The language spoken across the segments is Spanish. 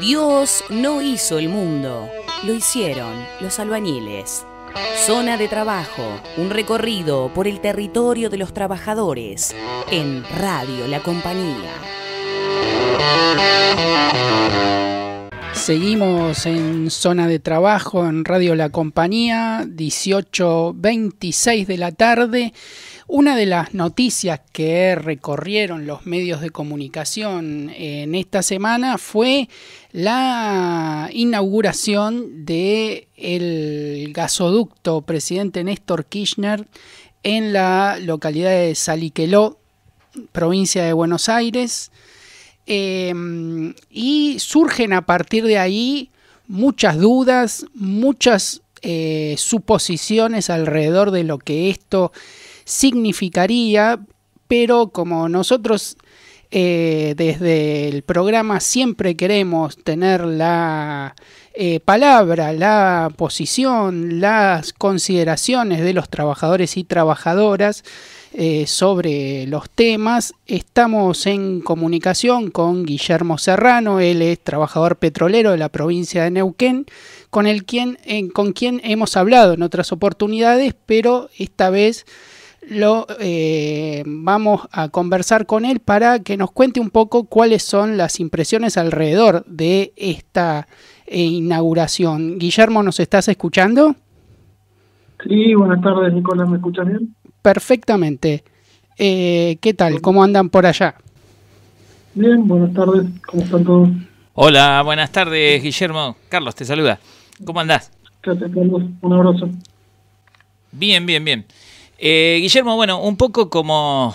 Dios no hizo el mundo, lo hicieron los albañiles. Zona de trabajo, un recorrido por el territorio de los trabajadores en Radio La Compañía. Seguimos en Zona de Trabajo en Radio La Compañía, 18:26 de la tarde. Una de las noticias que recorrieron los medios de comunicación en esta semana fue la inauguración del gasoducto Presidente Néstor Kirchner en la localidad de Salliqueló, provincia de Buenos Aires. Y surgen a partir de ahí muchas dudas, muchas suposiciones alrededor de lo que esto significaría, pero como nosotros desde el programa siempre queremos tener la palabra, la posición, las consideraciones de los trabajadores y trabajadoras sobre los temas, estamos en comunicación con Guillermo Serrano. Él es trabajador petrolero de la provincia de Neuquén, con quien hemos hablado en otras oportunidades, pero esta vez vamos a conversar con él para que nos cuente un poco cuáles son las impresiones alrededor de esta inauguración. Guillermo, ¿nos estás escuchando? Sí, buenas tardes, Nicolás, ¿me escuchas bien? Perfectamente. ¿Qué tal? ¿Cómo andan por allá? Bien, buenas tardes, ¿cómo están todos? Hola, buenas tardes, Guillermo. Carlos te saluda. ¿Cómo andás? Gracias, Carlos, un abrazo. Bien, bien, bien. Guillermo, bueno, un poco como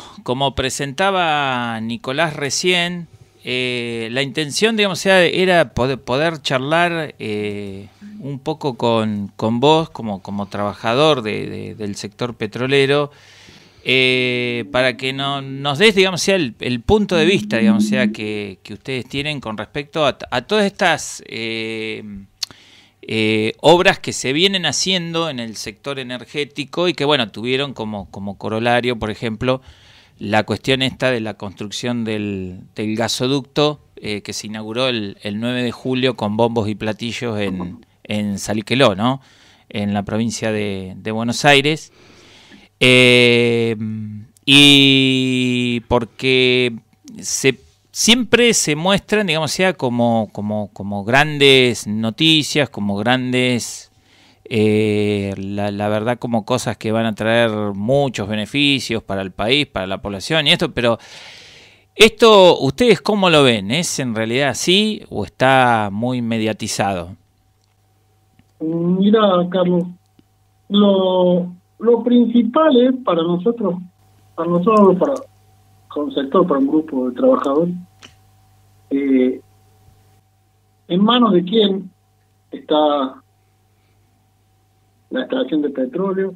presentaba Nicolás recién, la intención, digamos, era poder charlar un poco con vos como trabajador del sector petrolero, para que nos des, digamos, el punto de vista, digamos, que ustedes tienen con respecto a todas estas obras que se vienen haciendo en el sector energético y que, bueno, tuvieron como corolario, por ejemplo, la cuestión esta de la construcción del gasoducto que se inauguró el 9 de julio con bombos y platillos en Salliqueló, ¿no? En la provincia de Buenos Aires. Y porque siempre se muestran, digamos, como grandes noticias, como grandes, la verdad, como cosas que van a traer muchos beneficios para el país, para la población y esto, pero esto, ¿ustedes cómo lo ven? ¿Es en realidad así o está muy mediatizado? Mira, Carlos, lo principal es para nosotros, para un sector, para un grupo de trabajadores, en manos de quién está la extracción de petróleo,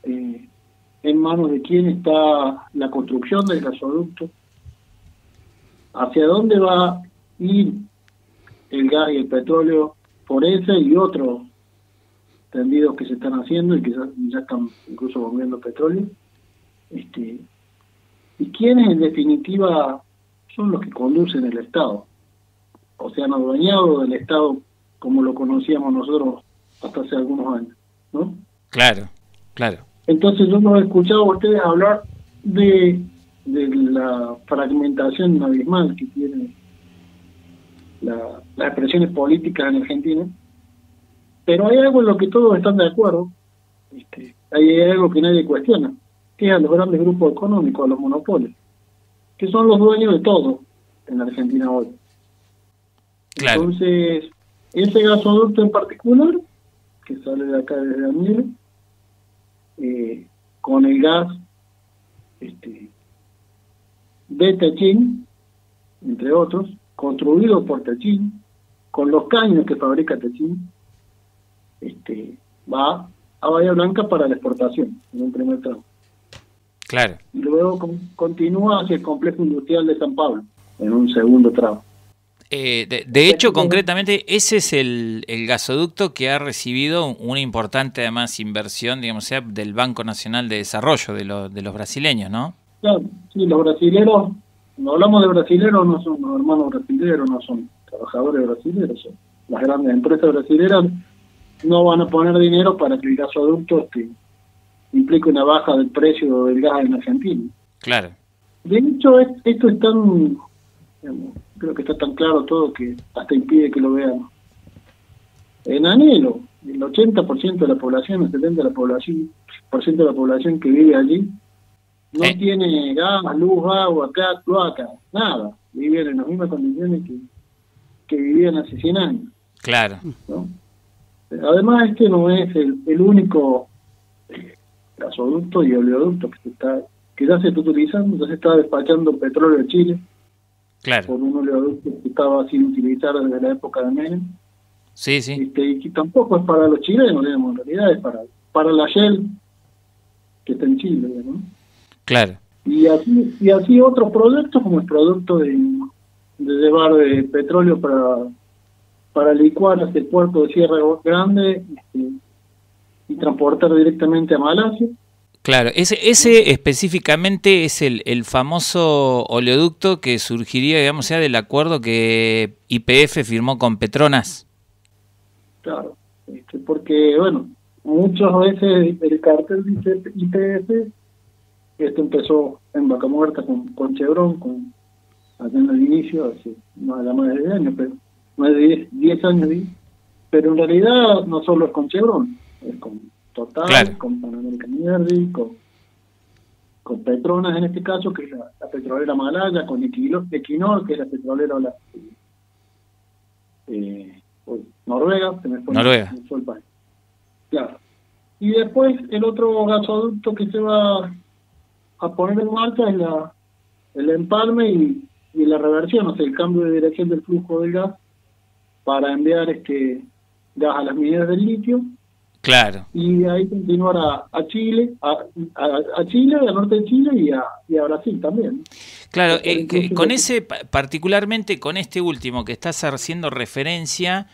en manos de quién está la construcción del gasoducto, hacia dónde va a ir el gas y el petróleo por ese y otros tendidos que se están haciendo y que ya están incluso bombeando petróleo, y quiénes en definitiva son los que conducen el Estado, o sea, han adueñado del Estado como lo conocíamos nosotros hasta hace algunos años, ¿no? Claro, claro. Entonces yo no he escuchado a ustedes hablar de la fragmentación abismal que tiene las expresiones políticas en Argentina, pero hay algo en lo que todos están de acuerdo, hay algo que nadie cuestiona, que es a los grandes grupos económicos, a los monopolios, que son los dueños de todo en Argentina hoy. Claro. Entonces, ese gasoducto en particular, que sale de acá desde Amiel, con el gas de Techín, entre otros, construido por Techín, con los caños que fabrica Techín, va a Bahía Blanca para la exportación, en un primer tramo. Claro. Y luego continúa hacia el complejo industrial de San Pablo, en un segundo tramo. De hecho, concretamente, ese es el gasoducto que ha recibido una importante, además, inversión, digamos, del Banco Nacional de Desarrollo de los brasileños, ¿no? Claro, sí, los brasileros, no hablamos de brasileros, no son los hermanos brasileros, no son trabajadores brasileños. Las grandes empresas brasileñas no van a poner dinero para que el gasoducto implique una baja del precio del gas en Argentina. Claro. De hecho, esto es tan, digamos, creo que está tan claro todo que hasta impide que lo veamos. En Anhelo, el 80% de la población, el 70% de la población que vive allí, no tiene gas, luz, agua, cloaca, nada. Viven en las mismas condiciones que vivían hace 100 años. Claro. ¿No? Además, este no es el único gasoducto y oleoducto que ya se está utilizando, ya se está despachando petróleo de Chile. Claro. Por un oleoducto que estaba sin utilizar desde la época de Menem. Sí, sí. Y que tampoco es para los chilenos, digamos, en realidad es para la Shell que está en Chile, ¿no? Claro. Y así otros proyectos, como el producto de llevar petróleo para licuar hacia el puerto de Sierra Grande y transportar directamente a Malasia. Claro, ese específicamente es el famoso oleoducto que surgiría, digamos, sea del acuerdo que YPF firmó con Petronas. Claro, porque, bueno, muchas veces el cartel dice YPF, empezó en Vaca Muerta con Chevron, allá en el inicio, hace más de 10 años, pero más de 10 años, pero en realidad no solo es con Chevron, es con Total, claro, con Pan American Energy, con Petronas en este caso, que es la petrolera malaya, con Equinor, que es la petrolera Noruega, se me pone Noruega. El país. Claro. Y después el otro gasoducto que se va a poner en marcha es el empalme y la reversión, o sea, el cambio de dirección del flujo del gas para enviar gas a las mineras del litio. Claro. Y de ahí continuar a Chile, a Chile, al norte de Chile y a Brasil también. Claro, con ese, particularmente con este último que estás haciendo referencia,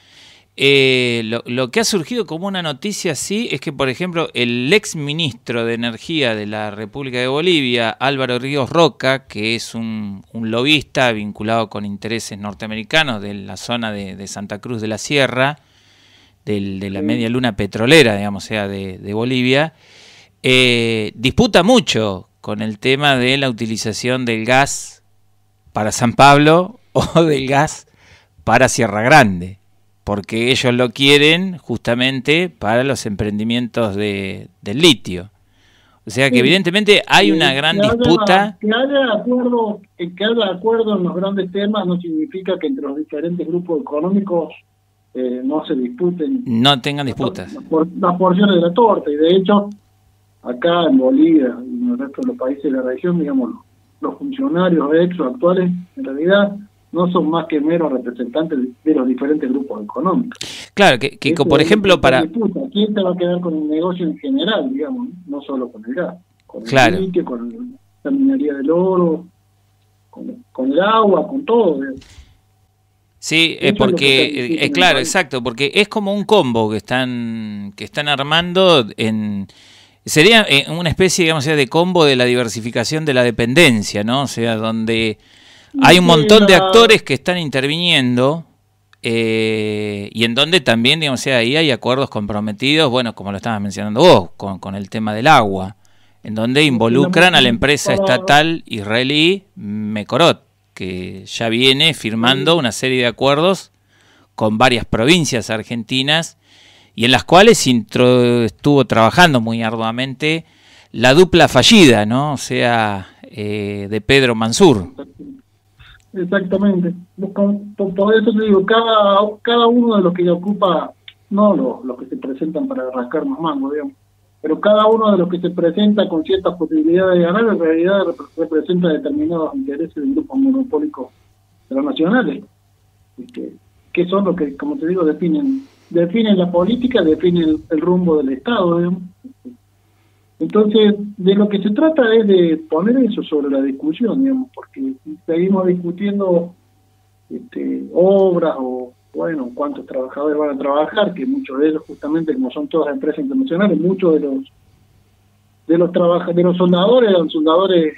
lo que ha surgido como una noticia así es que, por ejemplo, el ex ministro de Energía de la República de Bolivia, Álvaro Ríos Roca, que es un lobista vinculado con intereses norteamericanos de la zona de Santa Cruz de la Sierra, de la media luna petrolera, digamos, sea de Bolivia, disputa mucho con el tema de la utilización del gas para San Pablo o del gas para Sierra Grande, porque ellos lo quieren justamente para los emprendimientos del litio. O sea que evidentemente hay una gran disputa. Que haya acuerdo en los grandes temas no significa que entre los diferentes grupos económicos no se disputen, no tengan disputas las porciones de la torta. Y de hecho acá en Bolivia y en el resto de los países de la región, digamos, los funcionarios actuales en realidad no son más que meros representantes de los diferentes grupos económicos. Claro, que por ejemplo para disputa. ¿Quién te va a quedar con el negocio en general, digamos, no solo con el gas, con claro, el litio, con la minería del oro, con el agua, con todo, digamos. Sí, porque claro, exacto, porque es como un combo que están armando sería una especie, digamos, de combo de la diversificación de la dependencia, ¿no? O sea, donde hay un montón de actores que están interviniendo y en donde también, digamos, ahí hay acuerdos comprometidos, bueno, como lo estabas mencionando vos, con el tema del agua, en donde involucran a la empresa estatal israelí Mekorot, que ya viene firmando una serie de acuerdos con varias provincias argentinas y en las cuales estuvo trabajando muy arduamente la dupla fallida, ¿no? O sea, de Pedro Mansur. Exactamente. Por eso te digo, cada uno de los que ocupa, no los que se presentan para arrancar más mangos, digamos, pero cada uno de los que se presenta con ciertas posibilidades de ganar, en realidad representa determinados intereses de grupos monopólicos transnacionales, que son los que, como te digo, definen la política, definen el rumbo del Estado, digamos. Entonces, de lo que se trata es de poner eso sobre la discusión, digamos, porque seguimos discutiendo obras o, bueno, cuántos trabajadores van a trabajar, que muchos de ellos, justamente, como son todas empresas internacionales, muchos de los soldadores eran soldadores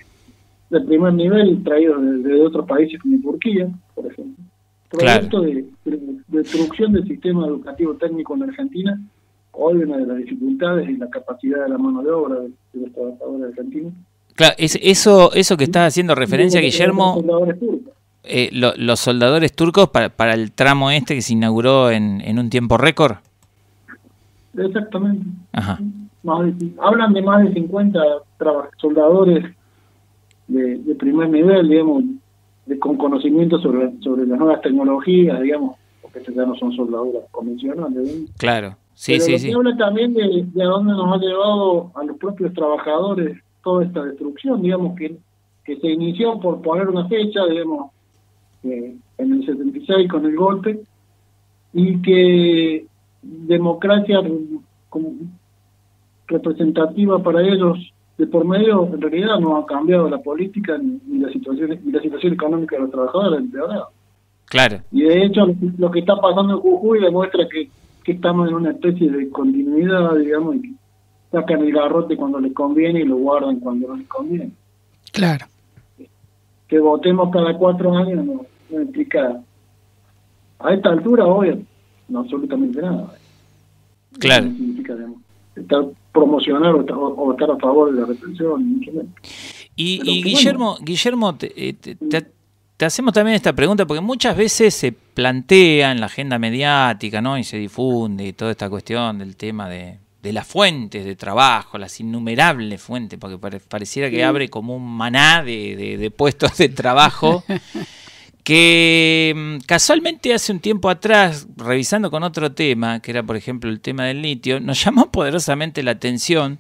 de primer nivel traídos de otros países como Turquía, por ejemplo. producto de destrucción del sistema educativo técnico en Argentina. Hoy una de las dificultades es la capacidad de la mano de obra de los trabajadores argentinos. Claro, eso que estás haciendo referencia, Guillermo, los soldadores turcos para el tramo este que se inauguró en un tiempo récord. Exactamente. Ajá. Hablan de más de 50 soldadores de primer nivel, digamos, con conocimiento sobre las nuevas tecnologías, digamos, porque estos ya no son soldaduras convencionales, ¿sí? Claro, sí, pero sí, se habla también de a dónde nos ha llevado a los propios trabajadores toda esta destrucción, digamos, que se inició por poner una fecha, digamos, en el 76 con el golpe, y que democracia como representativa para ellos de por medio en realidad no ha cambiado la política ni la situación económica de los trabajadores empeorado. Claro. Y de hecho lo que está pasando en Jujuy demuestra que estamos en una especie de continuidad, digamos, y que sacan el garrote cuando les conviene y lo guardan cuando no les conviene. Claro. Que votemos cada 4 años no implica a esta altura hoy no absolutamente nada. Claro. No significa, digamos, promocionar o estar a favor de la represión. Y Guillermo, te hacemos también esta pregunta porque muchas veces se plantea en la agenda mediática, ¿no? Y se difunde toda esta cuestión del tema de las fuentes de trabajo, las innumerables fuentes, porque pareciera que abre como un maná de puestos de trabajo. Que casualmente hace un tiempo atrás, revisando con otro tema, que era por ejemplo el tema del litio, nos llamó poderosamente la atención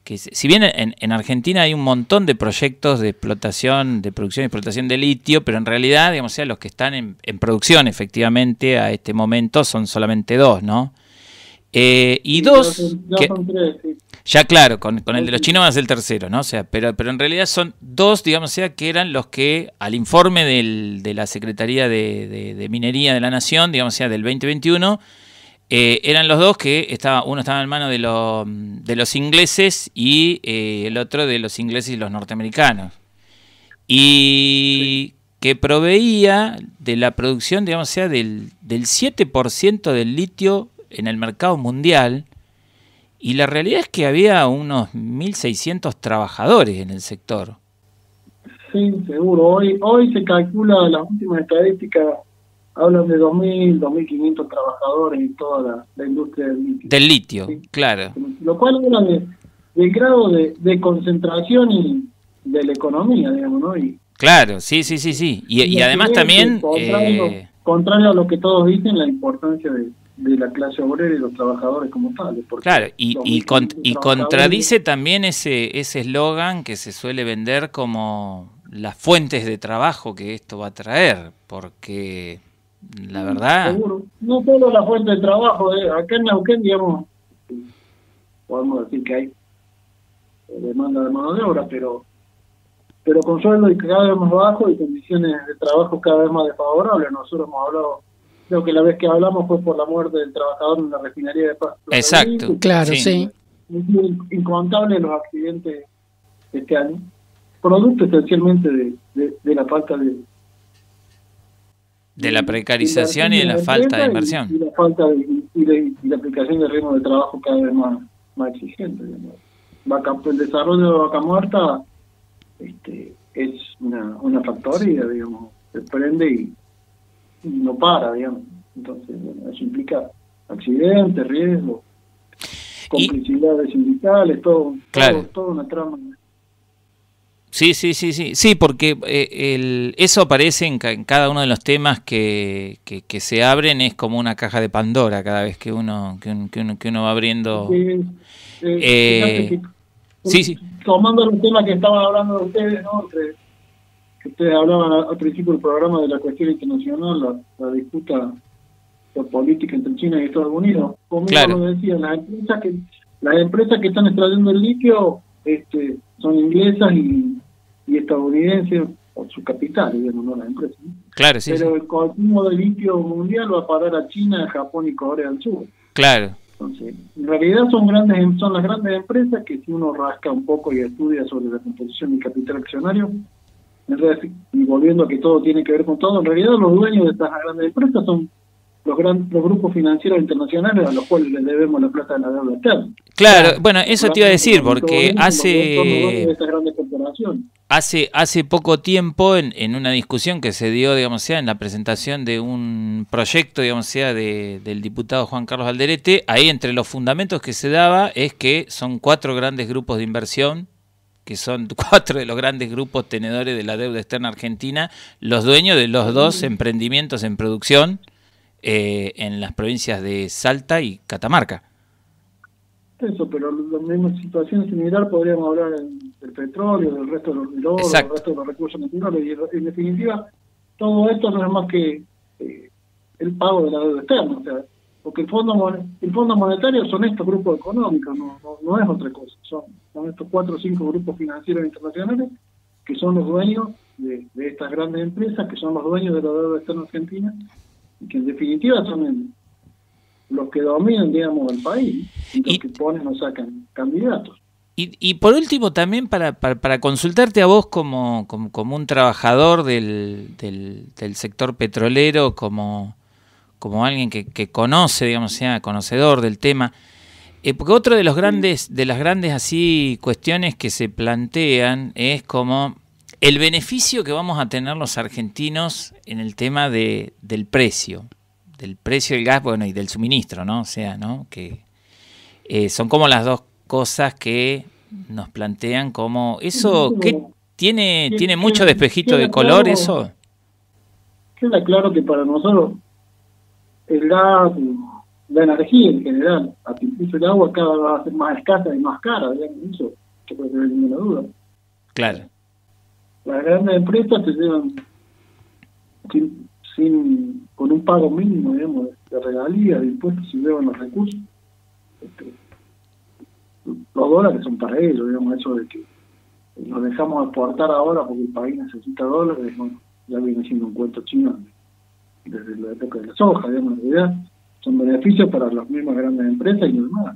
que si bien en Argentina hay un montón de proyectos de explotación, de producción y explotación de litio, pero en realidad, digamos, o sea, los que están en producción efectivamente a este momento son solamente 2, ¿no? Y 2... Ya son 3, sí. Ya claro, con el de los chinos va a ser el tercero, ¿no? O sea, pero en realidad son 2, digamos, o sea, que eran los que al informe de la Secretaría de Minería de la Nación, digamos, o sea, del 2021, eran los 2 que uno estaba en manos de los ingleses y el otro de los ingleses y los norteamericanos. Y que proveía de la producción, digamos, o sea, del 7% del litio en el mercado mundial. Y la realidad es que había unos 1.600 trabajadores en el sector. Sí, seguro. Hoy se calcula, las últimas estadísticas hablan de 2.000, 2.500 trabajadores en toda la industria del litio. Del litio, sí, claro. Lo cual habla del grado de concentración y de la economía, digamos, ¿no? Claro, sí. Y además también... Contrario a lo que todos dicen, la importancia de la clase obrera y los trabajadores como tales. Claro, y contradice también ese eslogan que se suele vender como las fuentes de trabajo que esto va a traer, porque la verdad... Seguro. No solo la fuente de trabajo, acá en Neuquén, digamos, podemos decir que hay demanda de mano de obra, pero con sueldo y cada vez más bajo y condiciones de trabajo cada vez más desfavorables. Nosotros hemos hablado... Creo que la vez que hablamos fue por la muerte del trabajador en la refinería de Paz. Exacto, claro, sí. Incontables los accidentes de este año, producto esencialmente de la falta de la precarización y de la falta de inversión. Y la falta y la aplicación de ritmo de trabajo cada vez más exigente. El desarrollo de Vaca Muerta es una factoría, digamos, se prende y no para, digamos. Entonces, bueno, eso implica accidentes, riesgos, complicidades sindicales, todo una trama. Sí, porque eso aparece en cada uno de los temas que se abren, es como una caja de Pandora cada vez que uno va abriendo. Sí. Tomando el tema que estaban hablando de ustedes, ¿no? Que ustedes hablaban al principio del programa de la cuestión internacional, la disputa política entre China y Estados Unidos. Como lo decía, las empresas que están extrayendo el litio son inglesas y estadounidenses por su capital, digamos, no las empresas, ¿no? Claro, sí. Pero el consumo de litio mundial va a parar a China, Japón y Corea del Sur. Claro. Entonces, en realidad son las grandes empresas que si uno rasca un poco y estudia sobre la composición del capital accionario, y volviendo a que todo tiene que ver con todo, en realidad los dueños de estas grandes empresas son los grupos financieros internacionales a los cuales les debemos la plata de la deuda externa. Claro, bueno, eso te iba a decir, porque hace poco tiempo, en una discusión que se dio, digamos, sea en la presentación de un proyecto, digamos, sea del diputado Juan Carlos Alderete, ahí entre los fundamentos que se daba es que son 4 grandes grupos de inversión, que son 4 de los grandes grupos tenedores de la deuda externa argentina, los dueños de los 2 emprendimientos en producción en las provincias de Salta y Catamarca. Eso, pero la misma situación similar podríamos hablar del petróleo, del resto de del oro, del resto de los recursos naturales, y en definitiva todo esto no es más que el pago de la deuda externa, o sea, porque el fondo monetario son estos grupos económicos, no es otra cosa, son estos 4 o 5 grupos financieros internacionales que son los dueños de estas grandes empresas, que son los dueños de la deuda externa argentina, y que en definitiva son los que dominan, digamos, el país, y los que ponen o sacan candidatos. Y por último también para consultarte a vos como un trabajador del sector petrolero, como alguien que conoce, digamos, sea conocedor del tema, porque otro de las grandes así cuestiones que se plantean es como el beneficio que vamos a tener los argentinos en el tema del precio del gas, bueno, y del suministro, ¿no? O sea, ¿no? Que son como las dos cosas que nos plantean como eso, ¿qué tiene mucho despejito de color eso? Queda claro que para nosotros el gas, la energía en general, incluso el agua cada vez va a ser más escasa y más cara, digamos, eso que puede tener ninguna duda. Claro. Las grandes empresas se llevan con un pago mínimo, digamos, de regalías, de impuestos, se llevan los recursos. Los dólares son para ellos, digamos, eso de que nos dejamos exportar ahora porque el país necesita dólares, bueno, ya viene siendo un cuento chino desde la época de la soja, digamos, en realidad son beneficios para las mismas grandes empresas y los demás.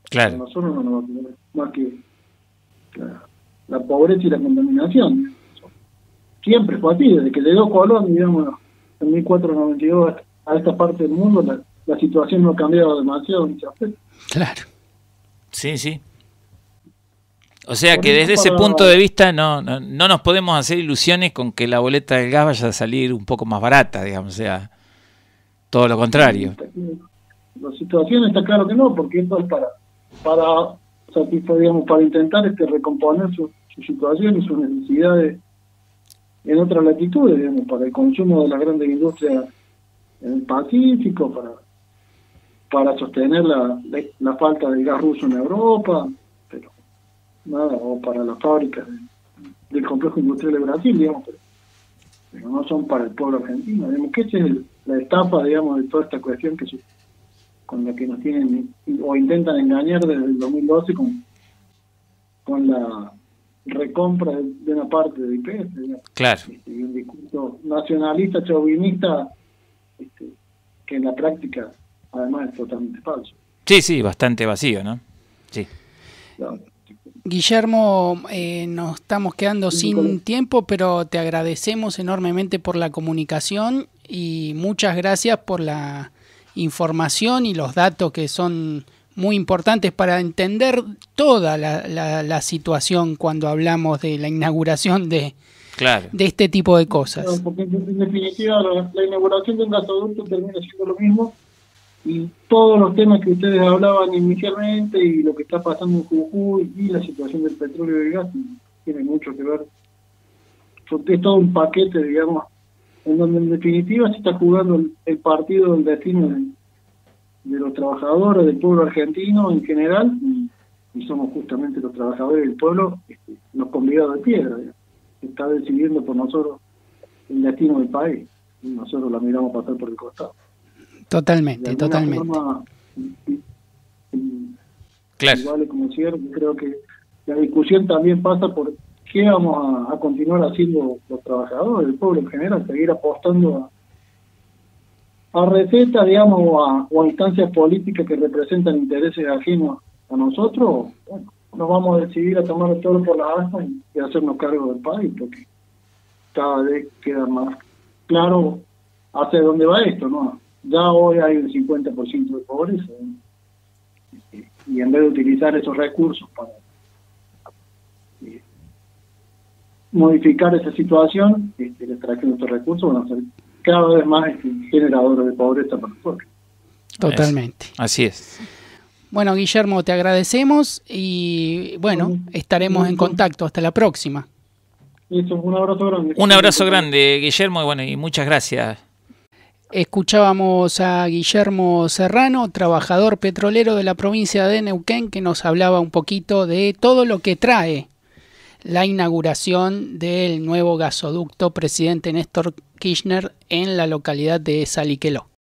Claro. Nosotros no nos va a tener más que la pobreza y la contaminación. Siempre fue así, desde que llegó Colón, digamos, en 1492 a esta parte del mundo, la situación no ha cambiado demasiado en ese aspecto. Claro. Sí, sí. O sea que desde ese punto de vista no nos podemos hacer ilusiones con que la boleta del gas vaya a salir un poco más barata, digamos, o sea, todo lo contrario. La situación está claro que no, porque esto es para intentar recomponer su situación y sus necesidades en otras latitudes, digamos, para el consumo de las grandes industrias en el Pacífico, para sostener la falta de gas ruso en Europa, pero nada, o para las fábricas del complejo industrial de Brasil, digamos, pero no son para el pueblo argentino, digamos, que esa es la etapa, digamos, de toda esta cuestión con la que nos tienen o intentan engañar desde el 2012 con la recompra de una parte de IPF, digamos. Claro. Y un discurso nacionalista, chauvinista, que en la práctica además es totalmente falso. Sí, bastante vacío, ¿no? Sí. Claro. Guillermo, nos estamos quedando sin tiempo, pero te agradecemos enormemente por la comunicación y muchas gracias por la información y los datos que son muy importantes para entender toda la situación cuando hablamos de la inauguración de este tipo de cosas. Claro, porque en definitiva la inauguración de un gasoducto termina siendo lo mismo, y todos los temas que ustedes hablaban inicialmente y lo que está pasando en Jujuy y la situación del petróleo y el gas tiene mucho que ver. Es todo un paquete, digamos, en donde en definitiva se está jugando el partido del destino de los trabajadores, del pueblo argentino en general, y somos justamente los trabajadores del pueblo, los convidados de piedra, digamos. Se está decidiendo por nosotros el destino del país, y nosotros la miramos pasar por el costado. Totalmente. Forma, claro. Vale como cierto, creo que la discusión también pasa por qué vamos a continuar haciendo los trabajadores, el pueblo en general, seguir apostando a recetas, digamos, o a instancias políticas que representan intereses ajenos a nosotros. Bueno, nos vamos a decidir a tomar el toro por la asta y hacernos cargo del país, porque cada vez queda más claro hacia dónde va esto, ¿no? Ya hoy hay un 50% de pobreza, y en vez de utilizar esos recursos para modificar esa situación, la extracción de estos recursos van a ser cada vez más generadores de pobreza para nosotros. Totalmente. Así es. Bueno, Guillermo, te agradecemos y bueno, estaremos en contacto. Hasta la próxima. Listo, un abrazo grande. Un abrazo grande, Guillermo, y bueno, y muchas gracias. Escuchábamos a Guillermo Serrano, trabajador petrolero de la provincia de Neuquén, que nos hablaba un poquito de todo lo que trae la inauguración del nuevo gasoducto Presidente Néstor Kirchner en la localidad de Saliqueló.